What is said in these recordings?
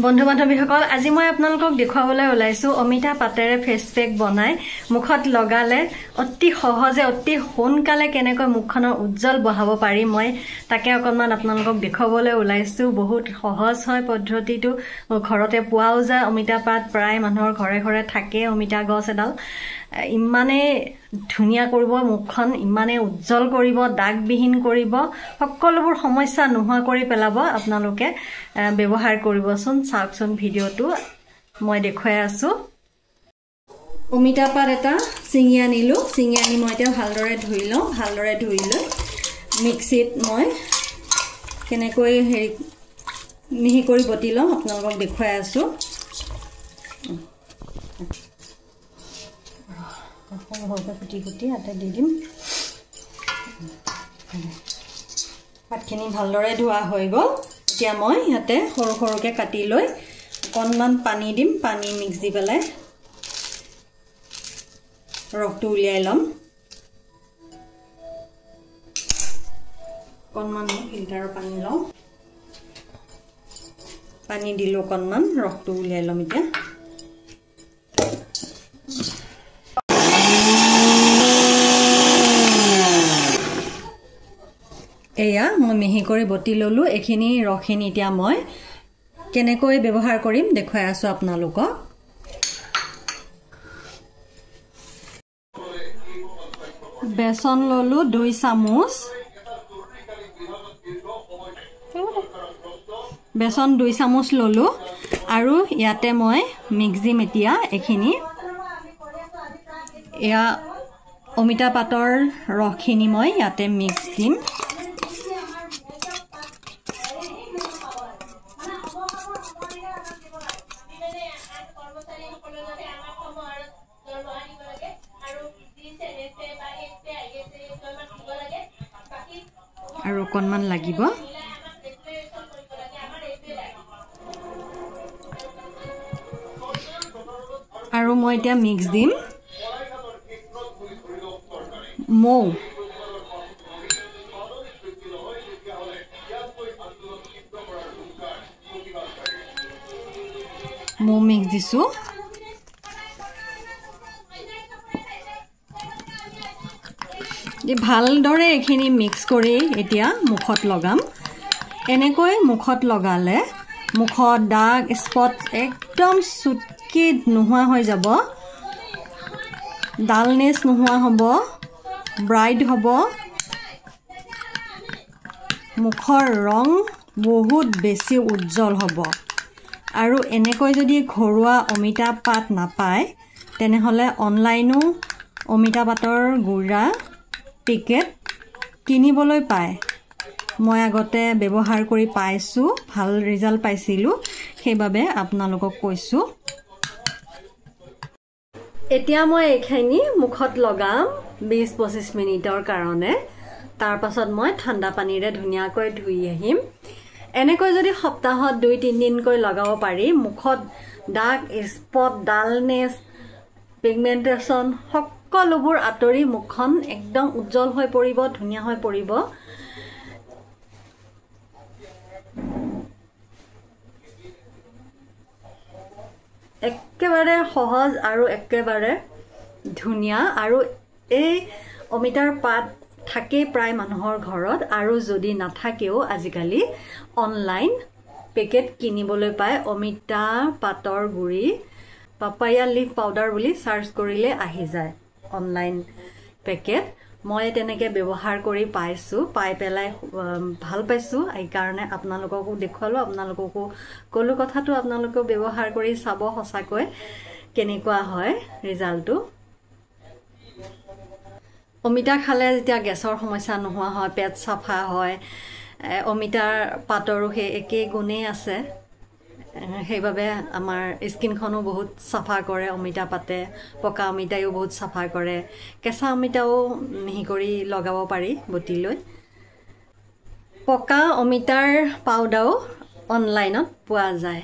বন্ধু বান্ধৱীসকল আজি মই আপোনালোকক দেখুৱাবলৈ ওলাইছো অমিতা পাতেৰে ফেস পেক বনাই মুখত লগালে অতি সহজে অতি সোনকালে কেনেকৈ মুখখনৰ উজ্জ্বল বহাব পাৰি মই তাকে অকমান আপোনালোকক দেখুৱাবলৈ ওলাইছো বহুত সহজ হয় পদ্ধতিটো ঘৰতে পোৱাও যায় অমিতা পাত প্ৰায় মানুহৰ ঘৰে ঘৰে থাকে অমিতা গছ এডাল ইমানে ধুনিয়া কৰিব মুখখন ইমানে উজ্জ্বল কৰিব দাগবিহীন কৰিব সকলোবোৰ সমস্যা নোহোৱা কৰি পেলাব আপোনালোকে ব্যৱহাৰ কৰিবচোন চাওকচোন ভিডিওটো মই দেখুৱাই আছো অমিতা পাত এটা চিঙি আনিলো চিঙি আনি মই এতিয়া ভালদৰে ধুই লৈ মিক্সিত মই কেনেকৈ মিহি কৰি বটি লম আপোনালোকক দেখুৱাই আছো হলকা কুটি আটা দি দিম পাতখিনি ভালদৰে ধোৱা হৈ গ'ল এতিয়া মই ইয়াতে সৰু সৰুকে কাটি লৈ অকণমান পানী দিম পানী মিক্স দি পেলাই ৰসটো উলিয়াই লম অকণমান ফিল্টাৰৰ পানী লওঁ পানী দিলো অকণমান ৰসটো উলিয়াই লম এতিয়া এয়া মই মিহি কৰি বটি ললো এখিনি ৰখিনি এতিয়া মই কেনেকৈ ব্যৱহাৰ কৰিম দেখুৱাই আছো আপোনালোকক বেসন ললো 2 চামুচ বেসন 2 চামুচ ললো আৰু ইয়াতে মই মিক্স দিম এতিয়া এখিনি এয়া অমিতা পাতৰ ৰখিনি মই ইয়াতে মিক্স দিম আৰু অকণমান লাগিব আৰু মই এতিয়া মিক্স দিম মৌ মিক্স দিছো ভালদৰে এখিনি মিক্স কৰি এতিয়া মুখত লগাম এনেকৈ মুখত লগালে মুখত দাগ স্পট একদম সুটকি নোহোৱা হৈ যাব ডালনেস নোহোৱা হ'ব ব্ৰাইট হ'ব মুখৰ ৰং বহুত বেছি উজ্জ্বল হ'ব আৰু এনেকৈ যদি ঘৰুৱা অমিতা পাত নাপায় তেনেহলে অনলাইনো অমিতা পাতৰ গুড়া পেকেট কিনিবলৈ পায় মই আগতে ব্যৱহাৰ কৰি পাইছো ভাল ৰিজাল্ট পাইছিলো সেইবাবে আপোনালোকক কৈছো এতিয়া মই এখিনি মুখত লগাম 20-25 মিনিটৰ কাৰণে তাৰ পাছত মই ঠাণ্ডা পানীৰে ধুনিয়াকৈ ধুই আহিম এনেকৈ যদি সপ্তাহত 2-3 দিনকৈ লগাব পাৰি মুখত দাগ স্পট ডালনেস পিগমেন্টেশন সকলোবোৰ আতৰি মুখখন একদম উজ্জ্বল হৈ পৰিব ধুনিয়া হৈ পৰিব একেবাৰে সহজ আৰু একেবাৰে ধুনিয়া আৰু এই অমিতাৰ পাত থাকে প্ৰায় মানুহৰ ঘৰত আৰু যদি নাথাকেও আজিকালি অনলাইন পেকেট কিনিবলৈ পায় অমিতা পাতৰ গুড়ি পাপায়া লিফ পাউডাৰ বুলি সাৰ্চ কৰিলে আহি যায় অনলাইন পেকেট মই তেনেকে ব্যৱহাৰ কৰি পাইছো পাই পেলাই ভাল পাইছো এই কাৰণে আপোনালোককো দেখুৱালো আপোনালোককো কলো কথাটো আপোনালোকে ব্যৱহাৰ কৰি চাব সঁচাকৈ কেনেকুৱা হয় ৰিজাল্টটো অমিতা খালে যেতিয়া গেছৰ সমস্যা নোহোৱা হয় পেট সাফা হয় অমিতাৰ পাতৰো হে একে গুণে আছে সেইবাবে আমাৰ স্কিনখনো বহুত সাফা কৰে অমিতা পাতে পকা অমিতায়ো বহুত সাফা কৰে কেঁচা অমিতাও মিহি কৰি লগাব পাৰি বটি লৈ পকা অমিতাৰ পাউডাৰো অনলাইনত পোৱা যায়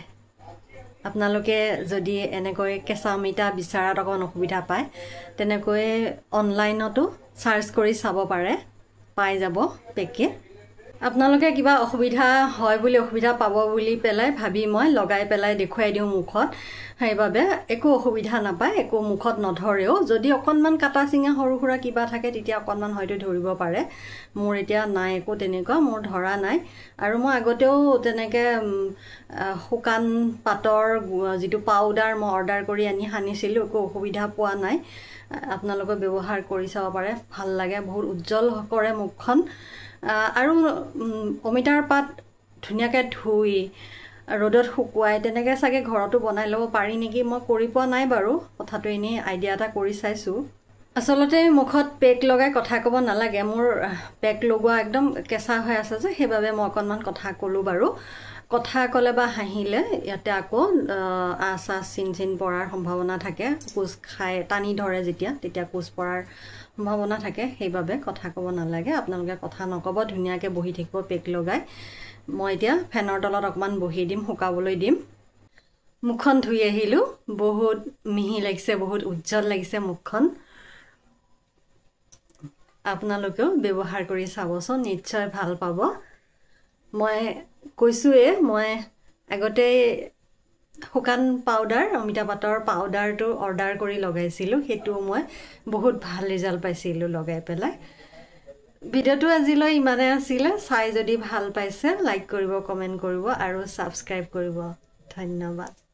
আপোনালোকে যদি এনেকৈ কেঁচা অমিতা বিচাৰাত অকণ অসুবিধা পায় তেনেকৈ অনলাইনতো সাৰ্চ কৰি চাব পাৰে পাই যাব পেকেট আপোনালোকে কিবা অসুবিধা হয় বুলি অসুবিধা পাব বুলি পেলাই ভাবি মই লগাই পেলাই দেখুৱাই দিওঁ মুখত সেইবাবে একো অসুবিধা নাপায় একো মুখত নধৰেও যদি অকণমান কাটা চিঙা সৰু সুৰা কিবা থাকে তেতিয়া অকণমান হয়তো ধৰিব পাৰে মোৰ এতিয়া নাই একো তেনেকুৱা মোৰ ধৰা নাই আৰু মই আগতেও তেনেকৈ শুকান পাতৰ যিটো পাউডাৰ মই অৰ্ডাৰ কৰি আনি সানিছিলোঁ একো অসুবিধা পোৱা নাই আপোনালোকে ব্যৱহাৰ কৰি চাব পাৰে ভাল লাগে বহুত উজ্জ্বল কৰে মুখখন আৰু অমিতাৰ পাত ধুনীয়াকৈ ধুই ৰ'দত শুকুৱাই তেনেকৈ চাগে ঘৰতো বনাই ল'ব পাৰি নেকি মই কৰি পোৱা নাই বাৰু কথাটো এনেই আইডিয়া এটা কৰি চাইছোঁ আচলতে মুখত পেক লগাই কথা ক'ব নালাগে মোৰ পেক লগোৱা একদম কেঁচা হৈ আছে যে সেইবাবে মই অকণমান কথা ক'লোঁ বাৰু কথা ক'লে বা হাঁহিলে ইয়াতে আকৌ আঁচ চিন পৰাৰ সম্ভাৱনা থাকে কোচ খাই টানি ধৰে যেতিয়া তেতিয়া কোচ পৰাৰ সম্ভাৱনা থাকে সেইবাবে কথা ক'ব নালাগে আপোনালোকে কথা নক'ব ধুনীয়াকৈ বহি থাকিব পেক লগাই মই এতিয়া ফেনৰ তলত অকণমান বহি দিম শুকাবলৈ দিম মুখখন ধুই আহিলোঁ বহুত মিহি লাগিছে বহুত উজ্জ্বল লাগিছে মুখখন আপোনালোকেও ব্যৱহাৰ কৰি চাবচোন নিশ্চয় ভাল পাব মই কৈছোঁৱে মই আগতে শুকান পাউডাৰ অমিতা পাতৰ পাউডাৰটো অৰ্ডাৰ কৰি লগাইছিলোঁ সেইটো মই বহুত ভাল ৰিজাল্ট পাইছিলোঁ লগাই পেলাই ভিডিঅ'টো আজিলৈ ইমানে আছিলে চাই যদি ভাল পাইছে লাইক কৰিব কমেণ্ট কৰিব আৰু ছাবস্ক্ৰাইব কৰিব ধন্যবাদ